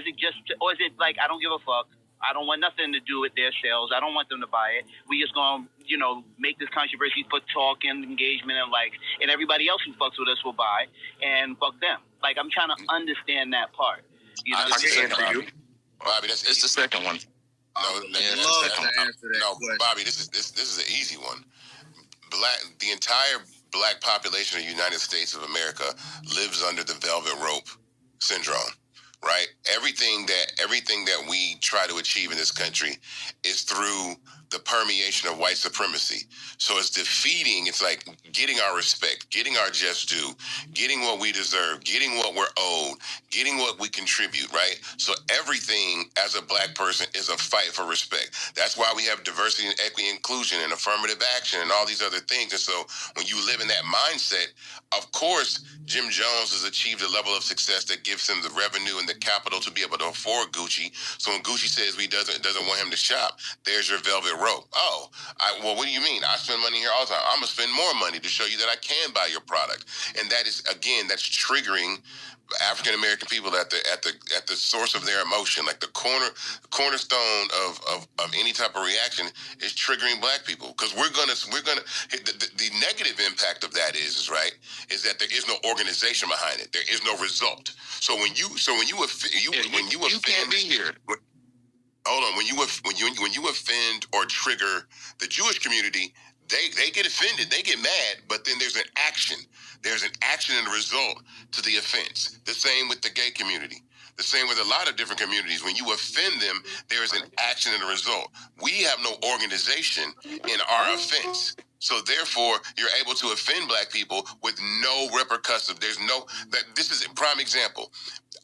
it just, or is it like, I don't give a fuck. I don't want nothing to do with their sales. I don't want them to buy it. We just gonna, make this controversy for talk and engagement and likes, and everybody else who fucks with us will buy, and fuck them. Like, I'm trying to understand that part. I can answer you, Bobby. It's the second one. No, Bobby, this is an easy one. The entire black population of the United States of America lives under the velvet rope syndrome. Right? Everything that we try to achieve in this country is through the permeation of white supremacy. So it's defeating, it's like getting our respect, getting our just due, getting what we deserve, getting what we're owed, getting what we contribute, right? So everything as a black person is a fight for respect. That's why we have diversity and equity, inclusion and affirmative action and all these other things. And so when you live in that mindset, of course, Jim Jones has achieved a level of success that gives him the revenue and the capital to be able to afford Gucci. So when Gucci says he doesn't want him to shop, there's your velvet rope. Oh, well, what do you mean? I spend money here all the time. I'm gonna spend more money to show you that I can buy your product. And that is, again, that's triggering African American people at the source of their emotion. Like the cornerstone of any type of reaction is triggering black people, because we're gonna the negative impact of that is that there is no organization behind it. There is no result. So when you can't be here. Hold on. When you offend or trigger the Jewish community, they get offended, they get mad, but then there's an action. There's an action and a result to the offense. The same with the gay community. The same with a lot of different communities. When you offend them, there is an action and a result. We have no organization in our offense. So therefore, you're able to offend black people with no repercussions. This is a prime example.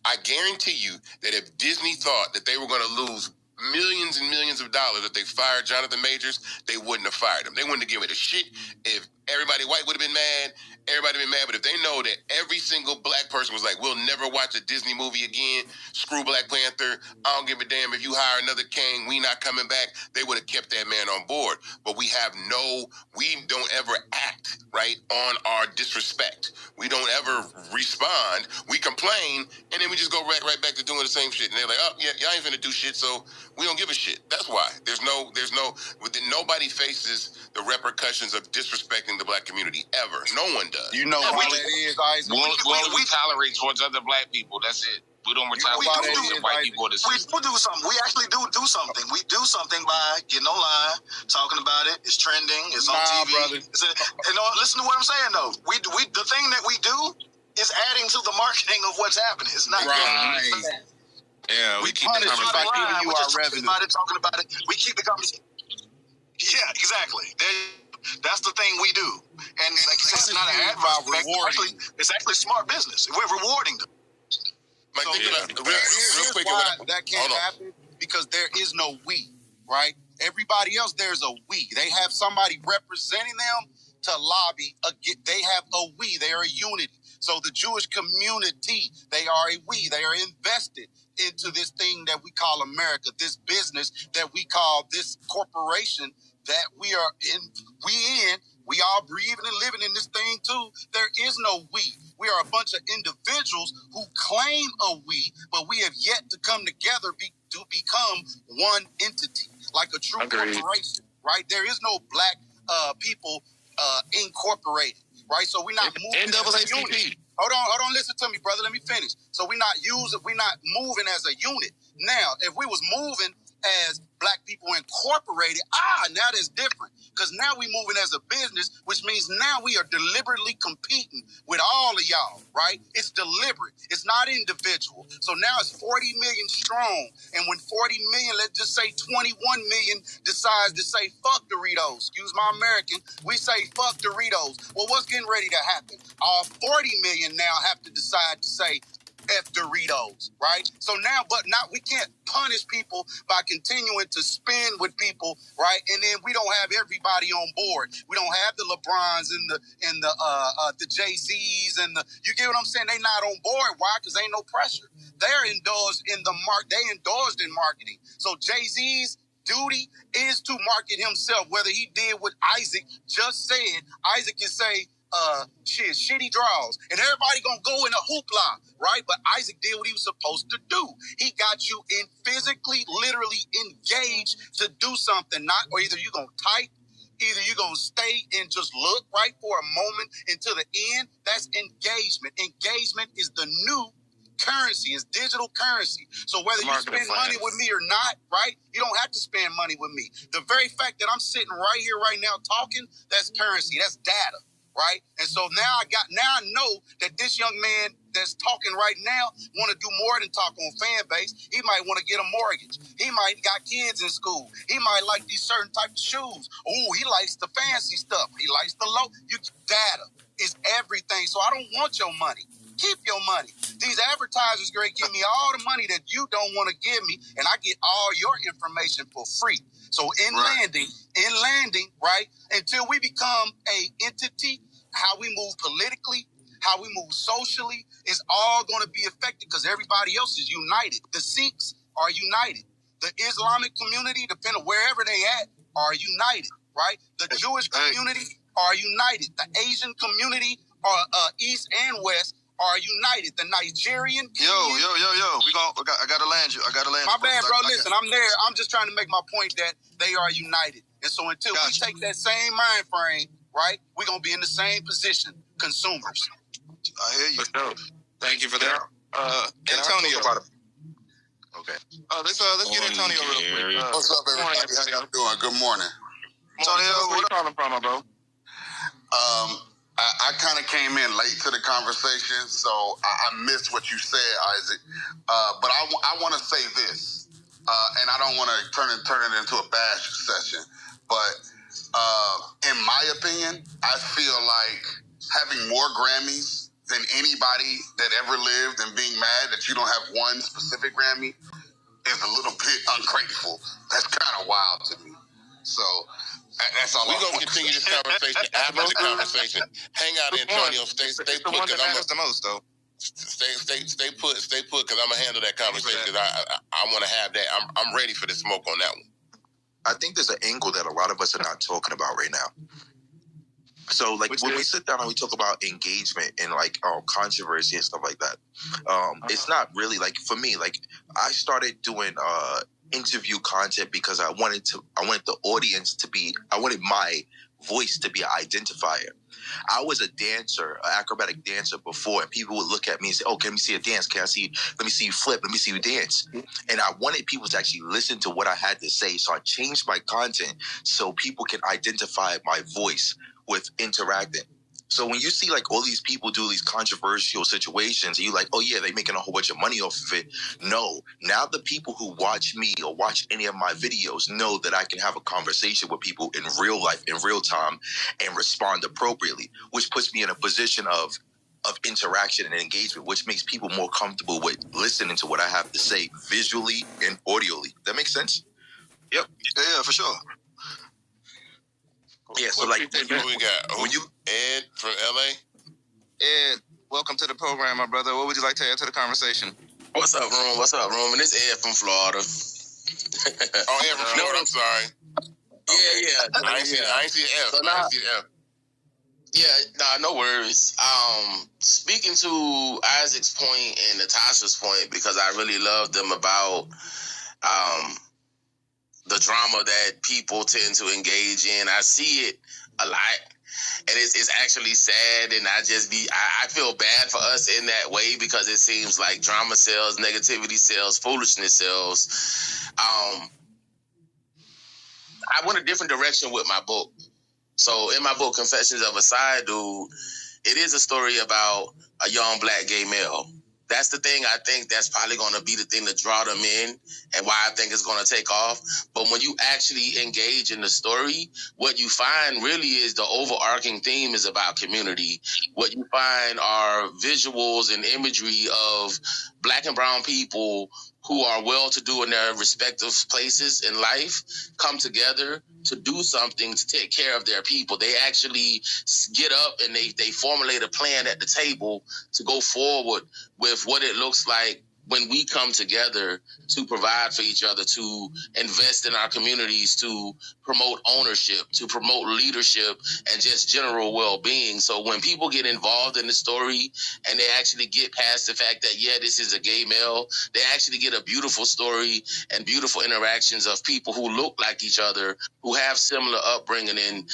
I guarantee you that if Disney thought that they were going to lose millions and millions of dollars if they fired Jonathan Majors, they wouldn't have fired him. They wouldn't have given a shit if everybody white would have been mad. Everybody been mad. But if they know that every single black person was like, we'll never watch a Disney movie again, screw Black Panther, I don't give a damn if you hire another king, we not coming back, they would have kept that man on board. But we don't ever act right on our disrespect. We don't ever respond. We complain, and then we just go right back to doing the same shit. And they're like, oh yeah, y'all ain't finna do shit, so we don't give a shit. That's why nobody faces the repercussions of disrespecting the black community ever. No one does. You know what it is, Isaac? We tolerate towards other black people. That's it. We don't retaliate towards white people. We do something. We actually do something. We do something by getting online, talking about it. It's trending. It's on TV. Brother. Listen to what I'm saying, though. The thing that we do is adding to the marketing of what's happening. It's not right. Yeah, we keep it by giving you our revenue. Talking about it. We keep the conversation. Yeah, exactly. That's the thing we do. And like you said, it's not an advertisement. It's actually smart business. We're rewarding them. Like, real quick, why that can't happen, because there is no we, right? Everybody else, there's a we. They have somebody representing them to lobby. They have a we. They are a unity. So the Jewish community, they are a we. They are invested into this thing that we call America, this business that we call this corporation that we are in. We all breathing and living in this thing too. There is no we. We are a bunch of individuals who claim a we, but we have yet to come together to become one entity, like a true corporation, right? There is no black people incorporated, right? So we're not moving as a unit. Hold on, listen to me, brother. Let me finish. So we're not moving as a unit. Now, if we was moving as black people incorporated, now that's different. Because now we moving as a business, which means now we are deliberately competing with all of y'all, right? It's deliberate. It's not individual. So now it's 40 million strong. And when 40 million, let's just say 21 million decides to say, fuck Doritos, excuse my American, we say, fuck Doritos. Well, what's getting ready to happen? All 40 million now have to decide to say, F Doritos, right? So now, we can't punish people by continuing to spin with people, right? And then we don't have everybody on board. We don't have the LeBrons and the Jay-Z's and you get what I'm saying? They not on board. Why? Because ain't no pressure. They're endorsed in they endorsed in marketing. So Jay-Z's duty is to market himself, whether he did what Isaac just said. Isaac can say, shitty draws, and everybody gonna go in a hoopla, right? But Isaac did what he was supposed to do. He got you in physically, literally engaged to do something. Not, or either you gonna type, either you gonna stay and just look right for a moment until the end. That's engagement. Engagement is the new currency. It's digital currency. So whether you spend money with me or not, right? You don't have to spend money with me. The very fact that I'm sitting right here right now talking, that's currency. That's data. Right? And so now I know that this young man that's talking right now want to do more than talk on fan base. He might want to get a mortgage. He might got kids in school. He might like these certain type of shoes. Oh, he likes the fancy stuff. He likes the low. Data is everything. So I don't want your money. Keep your money. These advertisers are going to give me all the money that you don't want to give me, and I get all your information for free. So in landing, right, until we become a entity, how we move politically, how we move socially, is all going to be affected because everybody else is united. The Sikhs are united. The Islamic community, depending on wherever they at, are united, right? The Jewish community are united. The Asian community, East and West, are united. The Nigerian community. I gotta land you. My bad, bro. Listen, I'm there. I'm just trying to make my point that they are united. And so until we take that same mind frame, right, we're gonna be in the same position, consumers. I hear you. Thank you for that. Antonio. Okay. Let's get Antonio real quick. What's up, everybody? How y'all doing? Good morning. Antonio, where you calling from, bro? I kind of came in late to the conversation, so I missed what you said, Isaac. But I want to say this, and I don't want to turn it into a bash session. But in my opinion, I feel like having more Grammys than anybody that ever lived and being mad that you don't have one specific Grammy is a little bit ungrateful. That's kind of wild to me. So that's all. We're going to continue this conversation after the conversation. Hang out, Antonio. Stay put, because I'm the most, though. Stay put, because I'm gonna handle that conversation. Because I want to have that. I'm ready for the smoke on that one. I think there's an angle that a lot of us are not talking about right now. So, like, when we sit down and we talk about engagement and, like, controversy and stuff like that, it's not really, like, for me, like, I started doing interview content because I wanted the audience to be, I wanted my voice to be an identifier. I was a dancer, an acrobatic dancer before, and people would look at me and say, oh, can we see a dance? Let me see you flip. Let me see you dance. And I wanted people to actually listen to what I had to say. So I changed my content so people can identify my voice with interacting. So when you see, like, all these people do these controversial situations, and you're like, oh, yeah, they're making a whole bunch of money off of it. No. Now the people who watch me or watch any of my videos know that I can have a conversation with people in real life, in real time, and respond appropriately, which puts me in a position of interaction and engagement, which makes people more comfortable with listening to what I have to say visually and audially. That makes sense? Yep. Yeah, for sure. Yeah, so, like, when you Ed from LA. Ed, welcome to the program, my brother. What would you like to add to the conversation? What's up, Room? And it's Ed from Florida. Ed from Florida. I'm sorry. Yeah. I ain't see the F. So I ain't see the F. Yeah, no worries. Speaking to Isaac's point and Natasha's point, because I really love them about the drama that people tend to engage in. I see it a lot, and it's actually sad, and I feel bad for us in that way, because it seems like drama sells, negativity sells, foolishness sells. I went a different direction with my book. So in my book, Confessions of a Side Dude, it is a story about a young black gay male. That's the thing I think that's probably going to be the thing to draw them in, and why I think it's going to take off. But when you actually engage in the story, what you find really is the overarching theme is about community. What you find are visuals and imagery of black and brown people who are well-to-do in their respective places in life come together to do something to take care of their people. They actually get up and they formulate a plan at the table to go forward with what it looks like when we come together to provide for each other, to invest in our communities, to promote ownership, to promote leadership, and just general well-being. So when people get involved in the story and they actually get past the fact that, yeah, this is a gay male, they actually get a beautiful story and beautiful interactions of people who look like each other, who have similar upbringing and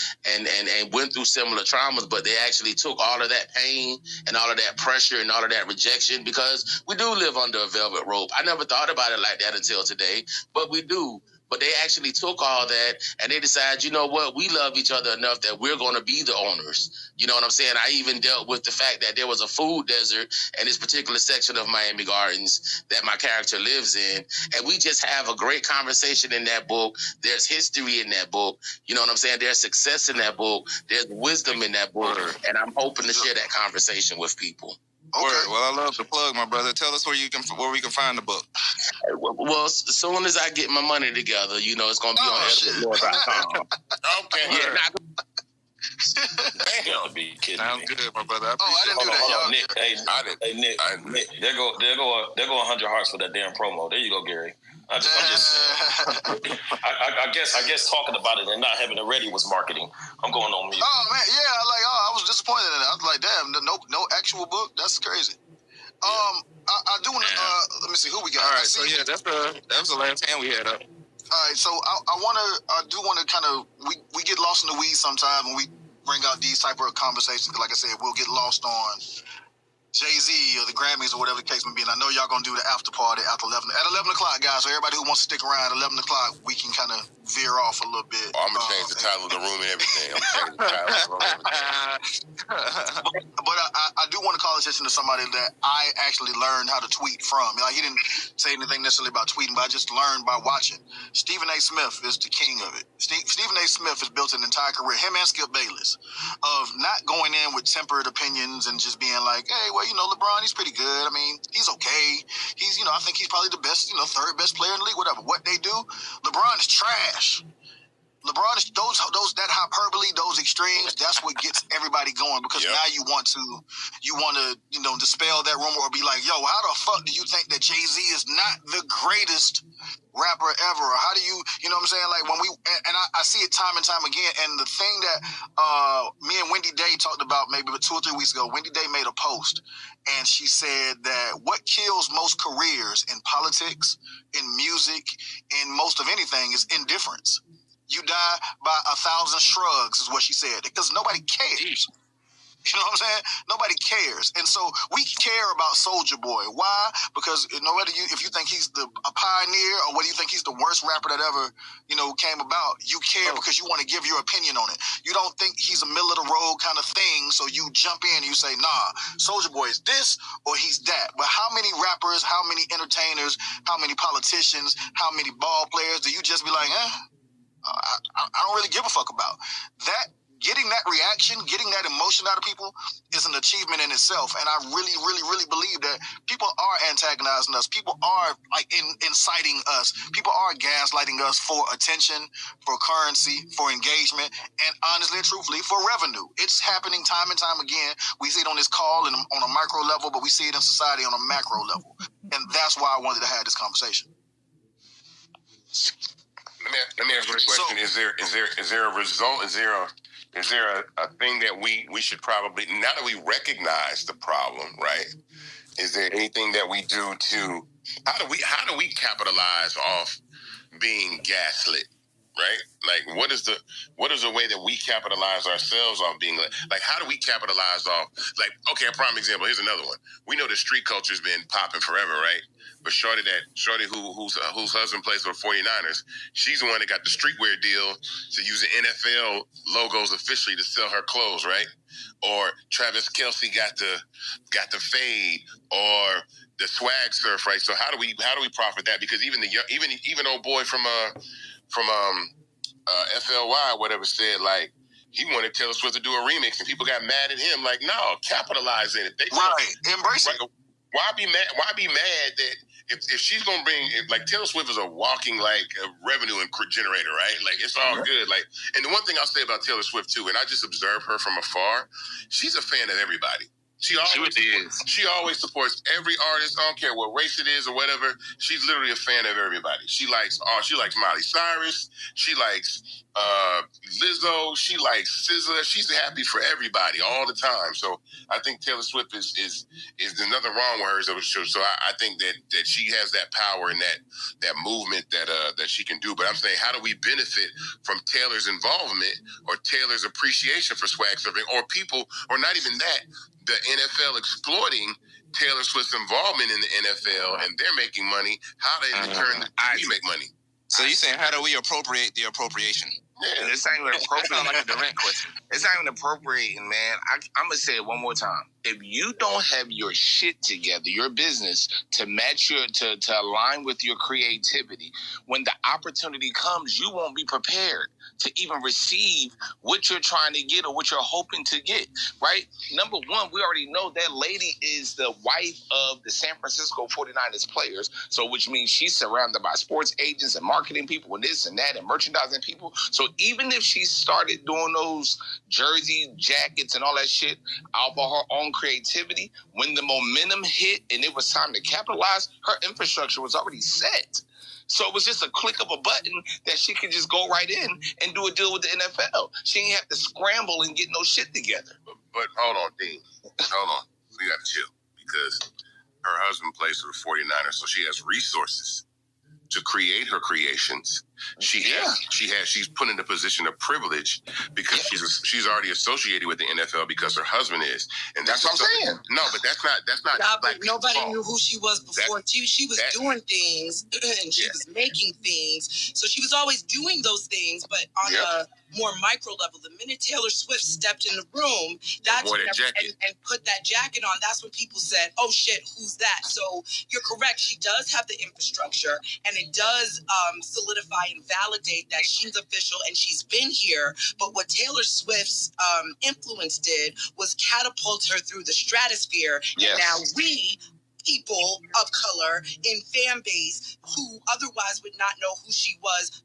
went through similar traumas, but they actually took all of that pain and all of that pressure and all of that rejection, because we do live under a velvet rope. I never thought about it like that until today, but we do. But they actually took all that and they decided, you know what, we love each other enough that we're going to be the owners. You know what I'm saying? I even dealt with the fact that there was a food desert in this particular section of Miami Gardens that my character lives in. And we just have a great conversation in that book. There's history in that book. You know what I'm saying? There's success in that book. There's wisdom in that book. And I'm hoping to share that conversation with people. Okay. Well, I love the plug, my brother. Tell us where we can find the book. Well, as soon as I get my money together, you know, it's going to be on editable.com. Okay. Yeah, You gotta be kidding Sounds me. good, my brother. I didn't do that, Hold y'all. on, Nick. Nick, there go 100 hearts for that damn promo. There you go, Gary. I guess talking about it and not having it ready was marketing. I'm going on mute. Oh man, yeah, I was disappointed in it. I was like, damn, no actual book. That's crazy. I do want to. Let me see who we got. All right, so yeah, that was the last hand we had up. All right, so I do want to kind of we get lost in the weeds sometimes when we bring out these type of conversations. Like I said, we'll get lost on Jay-Z or the Grammys or whatever the case may be. And I know y'all going to do the after party after 11. At 11 o'clock, guys, so everybody who wants to stick around at 11 o'clock, we can kind of veer off a little bit. Oh, I'm going to change the title of the room and everything. But I do want to call attention to somebody that I actually learned how to tweet from. Like, he didn't say anything necessarily about tweeting, but I just learned by watching. Stephen A. Smith is the king of it. Stephen A. Smith has built an entire career, him and Skip Bayless, of not going in with tempered opinions and just being like, hey, well, you know, LeBron, he's pretty good. I mean, he's okay. He's, you know, I think he's probably the best, you know, third best player in the league, whatever. What they do, LeBron is trash. LeBron is those that hyperbole, those extremes. That's what gets everybody going, because now you want to, you know, dispel that rumor or be like, yo, how the fuck do you think that Jay-Z is not the greatest rapper ever? Or how do you know what I'm saying? Like, when I see it time and time again. And the thing that me and Wendy Day talked about maybe 2 or 3 weeks ago, Wendy Day made a post and she said that what kills most careers in politics, in music, in most of anything is indifference. You die by 1,000 shrugs is what she said, because nobody cares. You know what I'm saying? Nobody cares. And so we care about Soulja Boy. Why? Because no matter if you think he's a pioneer or whether you think he's the worst rapper that ever, you know, came about, you care because you want to give your opinion on it. You don't think he's a middle of the road kind of thing, so you jump in and you say, nah, Soulja Boy is this or he's that. But how many rappers, how many entertainers, how many politicians, how many ball players do you just be like, I don't really give a fuck about? That getting that reaction, getting that emotion out of people is an achievement in itself. And I really, really, really believe that people are antagonizing us. People are like inciting us. People are gaslighting us for attention, for currency, for engagement, and honestly and truthfully, for revenue. It's happening time and time again. We see it on this call and on a micro level, but we see it in society on a macro level. And that's why I wanted to have this conversation. Let me ask you a question. Is there a result? Is there a thing that we should probably, now that we recognize the problem, right? Is there anything that we do to, how do we capitalize off being gaslit, right? Like, what is the way that we capitalize ourselves off being like, how do we capitalize off, like, okay, a prime example, here's another one. We know the street culture's been popping forever, right? But Shorty whose husband plays for the 49ers, she's the one that got the streetwear deal to use the NFL logos officially to sell her clothes, right? Or Travis Kelce got the fade, or the swag surf, right? So how do we profit that? Because even old boy from FLY, whatever, said, like, he wanted Taylor Swift to do a remix, and people got mad at him. Like, no, capitalize in it. Embrace it. Why be mad that if she's gonna bring, like, Taylor Swift is a walking, like, a revenue generator, right? Like, it's all good. Like, and the one thing I'll say about Taylor Swift too, and I just observe her from afar, she's a fan of everybody. She always supports every artist. I don't care what race it is or whatever. She's literally a fan of everybody. She likes Miley Cyrus. She likes Lizzo. She likes SZA. She's happy for everybody all the time. So I think Taylor Swift is nothing wrong with her. So I think that she has that power and that movement that she can do. But I'm saying, how do we benefit from Taylor's involvement or Taylor's appreciation for swag surfing, or people, or not even that, the NFL exploiting Taylor Swift's involvement in the NFL and they're making money? How they in turn we make money? So you're saying, how do we appropriate the appropriation? Yeah, it's not even appropriate. Like a direct question. It's not even appropriating, man. I'm gonna say it one more time. If you don't have your shit together, your business to match to align with your creativity, when the opportunity comes, you won't be prepared to even receive what you're trying to get or what you're hoping to get, right? Number one, we already know that lady is the wife of the San Francisco 49ers players, so which means she's surrounded by sports agents and marketing people and this and that and merchandising people. So even if she started doing those jersey jackets and all that shit out of her own creativity, when the momentum hit and it was time to capitalize, her infrastructure was already set. So it was just a click of a button that she could just go right in and do a deal with the NFL. She didn't have to scramble and get no shit together. But hold on, Dean. Hold on. We got to chill, because her husband plays for the 49ers, so she has resources to create her creations. She's put in a position of privilege because she's already associated with the NFL because her husband is, and that's what I'm saying. No, but that's not. But nobody knew who she was before. She was doing things and she was making things, so she was always doing those things. But on a more micro level, the minute Taylor Swift stepped in the room, and put that jacket on, that's when people said, "Oh shit, who's that?" So you're correct. She does have the infrastructure, and it does solidify and validate that she's official and she's been here. But what Taylor Swift's influence did was catapult her through the stratosphere. Yes. And now we, people of color in fan base who otherwise would not know who she was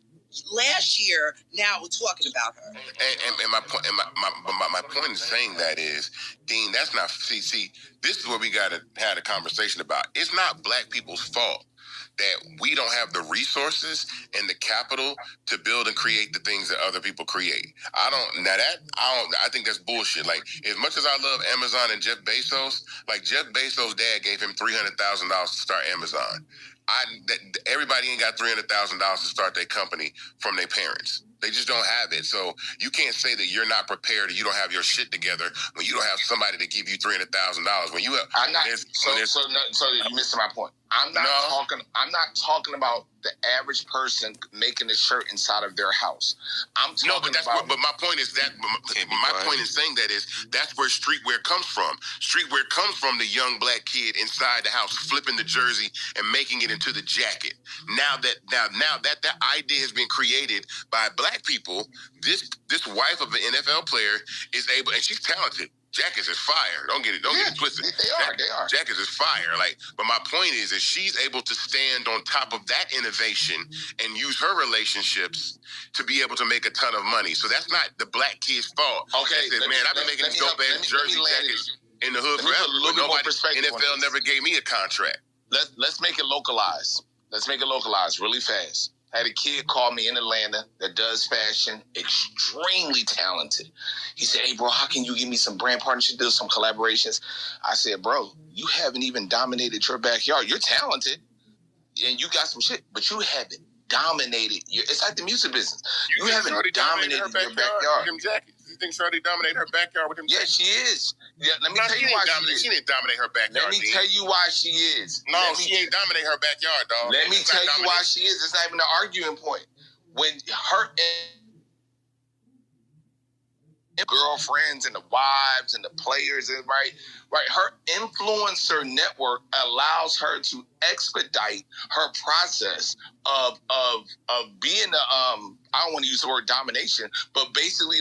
last year, now we're talking about her. And my point in saying that is, Dean, that's not, see, this is what we got to have a conversation about. It's not black people's fault that we don't have the resources and the capital to build and create the things that other people create. I think that's bullshit. Like, as much as I love Amazon and Jeff Bezos, like Jeff Bezos' dad gave him $300,000 to start Amazon. Everybody ain't got $300,000 to start their company from their parents. They just don't have it. So you can't say that you're not prepared or you don't have your shit together when you don't have somebody to give you $300,000. When you have, so you're missing my point. I'm not talking about the average person making a shirt inside of their house. But my point is that my point in saying that is that's where streetwear comes from. Streetwear comes from the young black kid inside the house flipping the jersey and making it into the jacket. Now that idea has been created by black people, this wife of an NFL player is able, and she's talented. Jackets is fire. Don't get it twisted. They are. Jackets is fire. But my point is that she's able to stand on top of that innovation and use her relationships to be able to make a ton of money. So that's not the black kid's fault. Okay, I've been making these dope ass jersey jackets in the hood forever. NFL never gave me a contract. Let's make it localized. Really fast. I had a kid call me in Atlanta that does fashion, extremely talented. He said, "Hey, bro, how can you give me some brand partnerships, do some collaborations?" I said, "Bro, you haven't even dominated your backyard. You're talented, and you got some shit, but you haven't dominated. It's like the music business. You haven't dominated your backyard." You think Shorty dominated her backyard with him? Yeah, she is. Yeah, let me tell you why she didn't dominate her backyard. Let me tell you why she is. She ain't dominate her backyard, dog. Let me tell you why she is. It's not even an arguing point. When her girlfriends and the wives and the players, and right, her influencer network allows her to expedite her process of being I don't want to use the word domination, but basically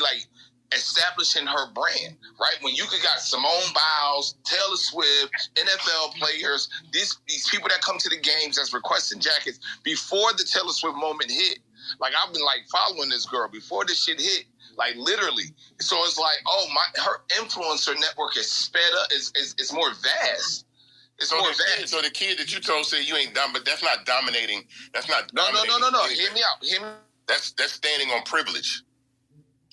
establishing her brand, right? When you got Simone Biles, Taylor Swift, NFL players, these people that come to the games that's requesting jackets, before the Taylor Swift moment hit, I've been following this girl before this shit hit. Like literally. So it's like, oh her influencer network is sped up. It's more vast. It's more vast. So the kid that you told said you ain't dumb, but that's not dominating. That's not. No. Anything. Hear me out. That's standing on privilege.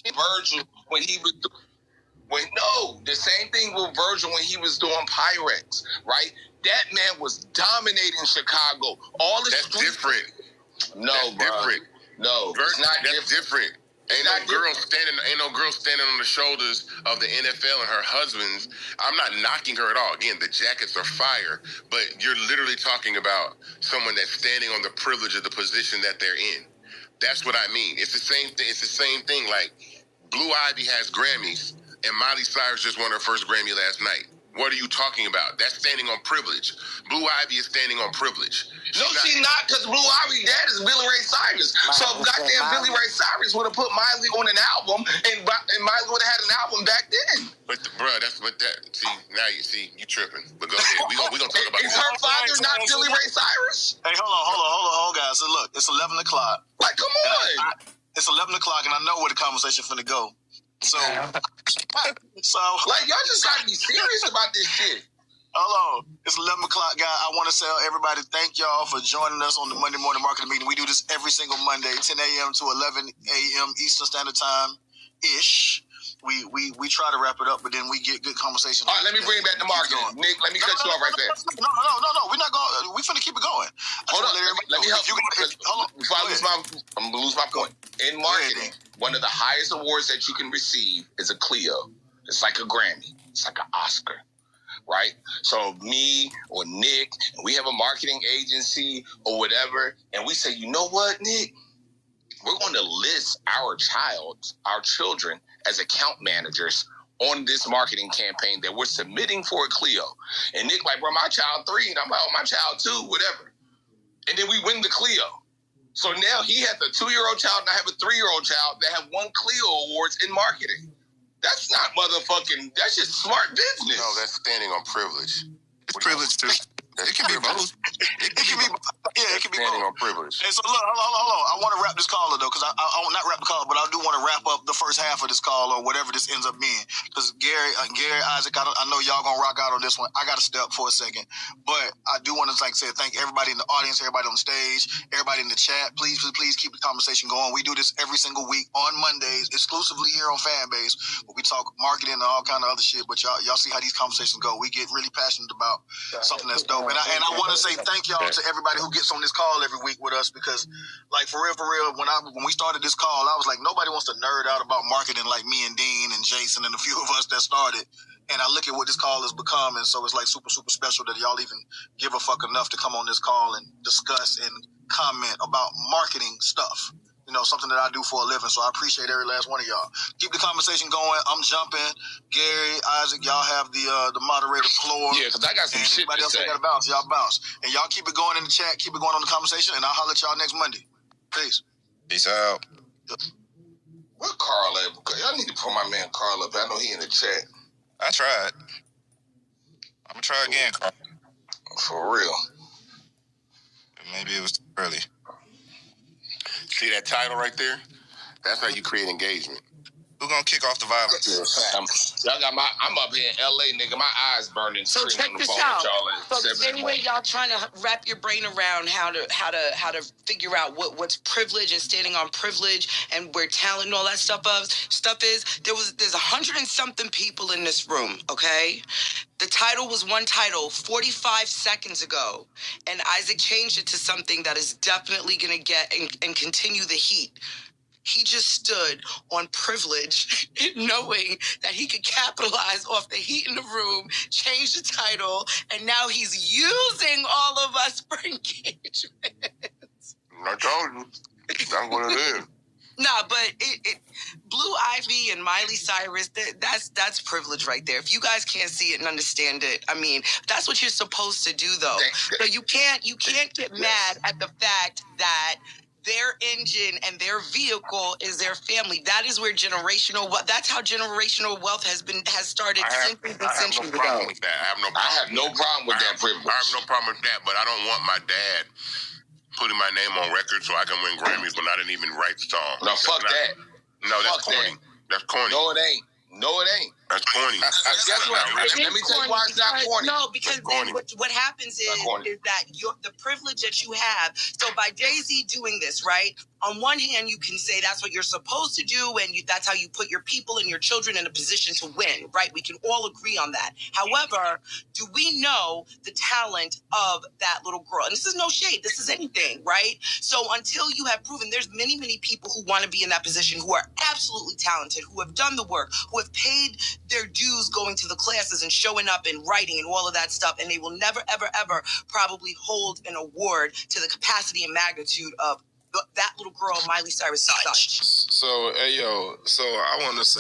Virgil when he was. The same thing with Virgil when he was doing Pyrex, right? That man was dominating Chicago. That's different. No, that's different. No, that's different. Ain't no girl standing on the shoulders of the NFL and her husbands. I'm not knocking her at all. Again, the jackets are fire, but you're literally talking about someone that's standing on the privilege of the position that they're in. That's what I mean. It's the same thing. It's the same thing. Like Blue Ivy has Grammys, and Miley Cyrus just won her first Grammy last night. What are you talking about? That's standing on privilege. Blue Ivy is standing on privilege. She's not, because Blue Ivy dad is Billy Ray Cyrus. So goddamn Billy Ray Cyrus would have put Miley on an album, and Miley would have had an album back then. But you tripping. But go ahead. We gonna talk about Is her father not Billy Ray Cyrus? Hey, hold on, guys. So look, it's 11 o'clock. Like, come on. It's 11 o'clock, and I know where the conversation finna go. So like, y'all just gotta be serious about this shit. Hold on. It's 11 o'clock, guys. I want to tell everybody thank y'all for joining us on the Monday Morning Marketing Meeting. We do this every single Monday, 10 a.m. to 11 a.m. Eastern Standard Time-ish. We try to wrap it up, but then we get good conversation. All right, let me bring it back to marketing. Nick, let me cut you off right there. No. We're not going. We finna keep it going. Hold on. Let me help you. Hold on. Before I'm gonna lose my point. In marketing, one of the highest awards that you can receive is a Clio. It's like a Grammy. It's like an Oscar. Right? So me or Nick, we have a marketing agency or whatever, and we say, you know what, Nick? We're going to list our children as account managers on this marketing campaign that we're submitting for a Clio. And Nick like, bro, my child 3, and I'm like, oh, my child 2, whatever. And then we win the Clio. So now he has a 2-year-old child, and I have a 3-year-old child that have won Clio awards in marketing. That's not motherfucking, that's just smart business. No, that's standing on privilege. It's privilege too. It can be both. It can be standing both. on privilege. And so look, hold on. I want to wrap this call though, because I will not wrap the call, but I do want to wrap up the first half of this call or whatever this ends up being. Because Gary, Isaac, I know y'all gonna rock out on this one. I got to step for a second, but I do want to say thank everybody in the audience, everybody on stage, everybody in the chat. Please keep the conversation going. We do this every single week on Mondays, exclusively here on Fanbase, where we talk marketing and all kind of other shit. But y'all see how these conversations go. We get really passionate about something that's dope. And I want to say thank y'all to everybody who gets on this call every week with us, because like for real, when we started this call, I was like, nobody wants to nerd out about marketing like me and Dean and Jason and a few of us that started. And I look at what this call has become, and so it's like super, super special that y'all even give a fuck enough to come on this call and discuss and comment about marketing stuff. You know, something that I do for a living. So I appreciate every last one of y'all. Keep the conversation going. I'm jumping. Gary, Isaac, y'all have the moderator floor. Yeah, because I got some shit to say. Got to bounce. Y'all bounce. And y'all keep it going in the chat. Keep it going on the conversation. And I'll holler at y'all next Monday. Peace. Peace out. Where Carl at? Y'all need to put my man Carl up. I know he in the chat. I tried. I'm going to try again, Carl. For real. Maybe it was too early. See that title right there? That's how you create engagement. Who's gonna kick off the violence? I'm up here in LA, nigga. My eyes burning. So check this out. So anyway, y'all trying to wrap your brain around how to figure out what's privilege and standing on privilege and where talent and all that stuff is. There's 100 and something people in this room. Okay. The title was one title 45 seconds ago, and Isaac changed it to something that is definitely going to get and continue the heat. He just stood on privilege, knowing that he could capitalize off the heat in the room, change the title, and now he's using all of us for engagement. I told you. That's what it is. Nah, but Blue Ivy and Miley Cyrus, that's privilege right there. If you guys can't see it and understand it, I mean, that's what you're supposed to do, though. So you can't get mad at the fact that their engine and their vehicle is their family. That is where that's how generational wealth has started centuries and centuries ago. I have no problem with that privilege. I have no problem with that, but I don't want my dad putting my name on record so I can win Grammys when I didn't even write the song. No, fuck that. No, that's corny. That's corny. No, it ain't. No, it ain't. That's corny. Guess what? Let me tell you why it's not corny. No, because what happens is that the privilege that you have. So by Jay-Z doing this, right? On one hand, you can say that's what you're supposed to do, and that's how you put your people and your children in a position to win, right? We can all agree on that. However, do we know the talent of that little girl? And this is no shade. This is anything, right? So until you have proven, there's many, many people who want to be in that position who are absolutely talented, who have done the work, who have paid their dues going to the classes and showing up and writing and all of that stuff, and they will never, ever, ever probably hold an award to the capacity and magnitude of that little girl, Miley Cyrus. So, so I want to say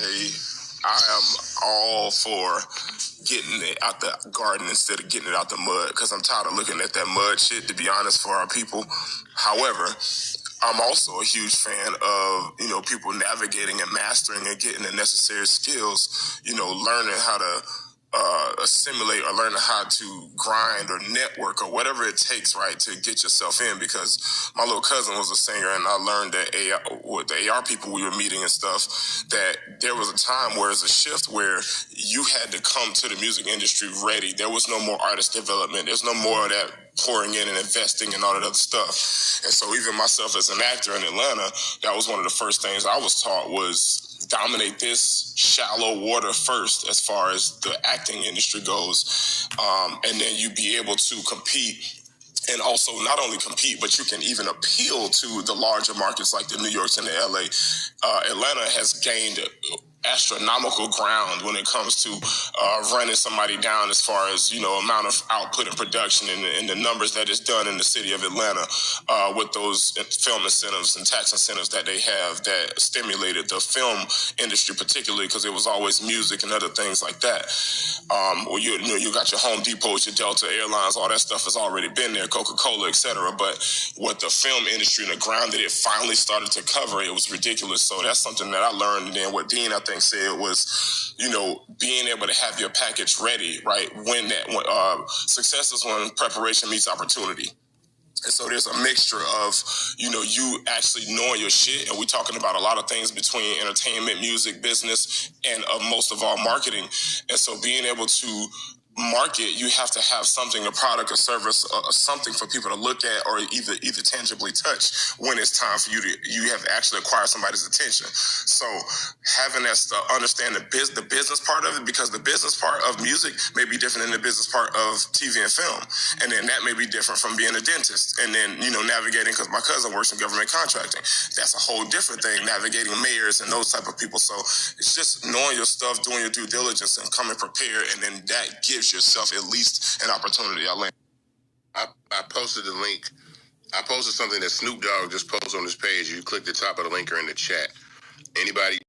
I am all for getting it out the garden instead of getting it out the mud, because I'm tired of looking at that mud shit, to be honest, for our people. However, I'm also a huge fan of, people navigating and mastering and getting the necessary skills, learning how to assimilate or learn how to grind or network or whatever it takes, right, to get yourself in. Because my little cousin was a singer, and I learned that with the AR people we were meeting and stuff, that there was a time where it's a shift where you had to come to the music industry ready. There was no more artist development. There's no more of that pouring in and investing and all that other stuff. And so even myself as an actor in Atlanta, that was one of the first things I was taught was dominate this shallow water first as far as the acting industry goes. And then you be able to compete, and also not only compete, but you can even appeal to the larger markets like the New Yorks and the LA. Atlanta has gained astronomical ground when it comes to running somebody down as far as, amount of output and production and the numbers that is done in the city of Atlanta with those film incentives and tax incentives that they have that stimulated the film industry, particularly because it was always music and other things like that. You got your Home Depots, your Delta Airlines, all that stuff has already been there, Coca-Cola, etc. But what the film industry and the ground that it finally started to cover, it was ridiculous. So that's something that I learned. And then what Dean, I think, said was, being able to have your package ready, right? When success is when preparation meets opportunity. And so there's a mixture of, you actually knowing your shit. And we're talking about a lot of things between entertainment, music, business, and most of all, marketing. And so being able to market, you have to have something, a product, a service, something for people to look at or either tangibly touch when it's time for you have actually acquired somebody's attention. So having that stuff, understand the business part of it, because the business part of music may be different than the business part of TV and film. And then that may be different from being a dentist. And then, navigating, because my cousin works in government contracting. That's a whole different thing, navigating mayors and those type of people. So it's just knowing your stuff, doing your due diligence, and coming prepared, and then that gives yourself at least an opportunity. I posted the link. I posted something that Snoop Dogg just posted on his page. You click the top of the link or in the chat. Anybody